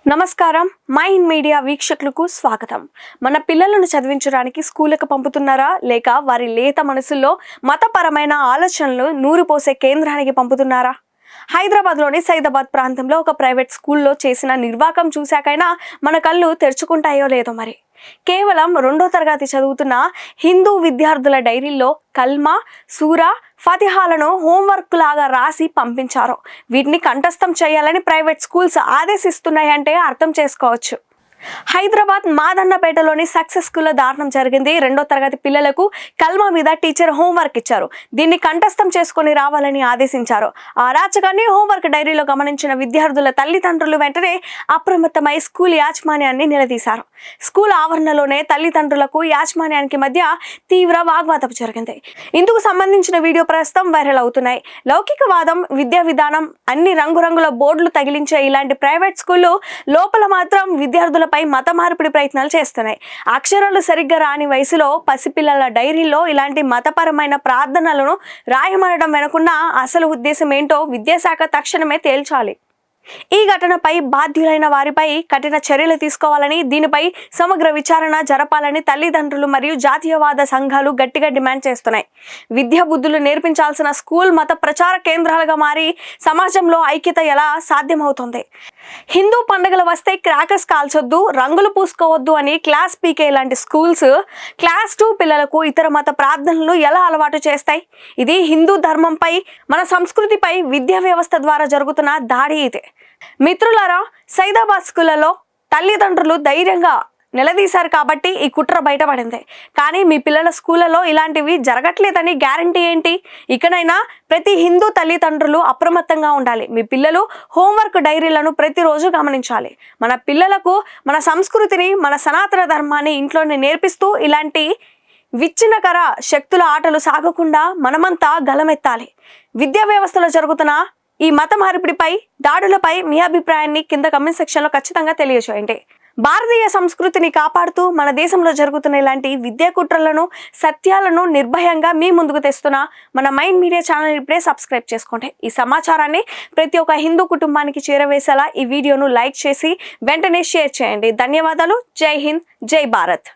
నమస్కారం mind media వీక్షకులకు స్వాగతం. మన పిల్లలను చదివించడానికి స్కూలుకు పంపుతున్నారా లేక వారి లేత మనసుల్లో మతపరమైన ఆలోచనలు నూరిపోసే కేంద్రానికి పంపుతున్నారా? హైదరాబాద్లోని సైదాబాద్ ప్రాంతంలో ఒక ప్రైవేట్ స్కూల్లో చేసిన నిర్వాకం చూశాకైనా మన కళ్ళు తెరుచుకుంటాయో లేదో మరి. కేవలం 2వ తరగతి చదువుతున్న హిందూ విద్యార్థుల డైరీల్లో కల్మా, సూరా, ఫతిహాలను హోంవర్క్ లాగా రాసి పంపించారు. వీటిని కంఠస్థం చేయాలని ప్రైవేట్ స్కూల్స్ ఆదేశిస్తున్నాయంటే అర్థం చేసుకోవచ్చు. హైదరాబాద్ మాదన్నపేటలోని సక్సెస్ స్కూల్లో దారుణం జరిగింది. 2వ తరగతి పిల్లలకు కల్మా మీద టీచర్ హోంవర్క్ ఇచ్చారు. దీన్ని కంఠస్థం చేసుకుని రావాలని ఆదేశించారు. ఆ అరాచకాన్ని హోంవర్క్ డైరీలో గమనించిన విద్యార్థుల తల్లిదండ్రులు వెంటనే అప్రమత్తమై స్కూల్ యాజమాన్యాన్ని నిలదీశారు. స్కూల్ ఆవరణలోనే తల్లిదండ్రులకు యాజమాన్యానికి మధ్య తీవ్ర వాగ్వాదం జరిగింది. ఇందుకు సంబంధించిన వీడియో ప్రస్తుతం వైరల్ అవుతున్నాయి. లౌకికవాదం, విద్యా విధానం అన్ని రంగురంగుల బోర్డులు తగిలించే ఇలాంటి ప్రైవేట్ స్కూళ్ళు లోపల మాత్రం విద్యార్థులపై మత మార్పిడి ప్రయత్నాలు చేస్తున్నాయి. అక్షరాలు సరిగ్గా రాని వయసులో పసిపిల్లల డైరీల్లో ఇలాంటి మతపరమైన ప్రార్థనలను రాయమనడం వెనుకున్న అసలు ఉద్దేశం ఏంటో విద్యాశాఖ తక్షణమే తేల్చాలి. ఈ ఘటనపై బాధ్యులైన వారిపై కఠిన చర్యలు తీసుకోవాలని, దీనిపై సమగ్ర విచారణ జరపాలని తల్లిదండ్రులు మరియు జాతీయవాద సంఘాలు గట్టిగా డిమాండ్ చేస్తున్నాయి. విద్యా బుద్ధులు నేర్పించాల్సిన స్కూల్ మత ప్రచార కేంద్రాలుగా మారి సమాజంలో ఐక్యత ఎలా సాధ్యమవుతుంది? హిందూ పండుగలు వస్తే క్రాకర్స్ కాల్చొద్దు, రంగులు పూసుకోవద్దు అని క్లాస్ పీకే లాంటి స్కూల్స్ క్లాస్ 2 పిల్లలకు ఇతర మత ప్రార్థనలు ఎలా అలవాటు చేస్తాయి? ఇది హిందూ ధర్మంపై, మన సంస్కృతిపై విద్యా వ్యవస్థ ద్వారా జరుగుతున్న దాడి ఇదే. మిత్రులారా, సైదాబాద్ స్కూళ్లలో తల్లిదండ్రులు ధైర్యంగా నిలదీశారు కాబట్టి ఈ కుట్ర బయటపడింది. కానీ మీ పిల్లల స్కూళ్లలో ఇలాంటివి జరగట్లేదని గ్యారంటీ ఏంటి? ఇకనైనా ప్రతి హిందూ తల్లిదండ్రులు అప్రమత్తంగా ఉండాలి. మీ పిల్లలు హోంవర్క్ డైరీలను ప్రతిరోజు గమనించాలి. మన పిల్లలకు మన సంస్కృతిని, మన సనాతన ధర్మాన్ని ఇంట్లోనే నేర్పిస్తూ ఇలాంటి విచ్ఛిన్నకర శక్తుల ఆటలు సాగకుండా మనమంతా గలమెత్తాలి. విద్యా వ్యవస్థలో జరుగుతున్న ఈ మత మార్పిడిపై, దాడులపై మీ అభిప్రాయాన్ని కింద కమెంట్ సెక్షన్లో ఖచ్చితంగా తెలియజేయండి. భారతీయ సంస్కృతిని కాపాడుతూ మన దేశంలో జరుగుతున్న ఇలాంటి విద్యా కుట్రలను, సత్యాలను నిర్భయంగా మీ ముందుకు తెస్తున్న మన మైండ్ మీడియా ఛానల్ ఇప్పుడే సబ్స్క్రైబ్ చేసుకోండి. ఈ సమాచారాన్ని ప్రతి ఒక్క హిందూ కుటుంబానికి చేరవేసేలా ఈ వీడియోను లైక్ చేసి వెంటనే షేర్ చేయండి. ధన్యవాదాలు. జై హింద్, జై భారత్.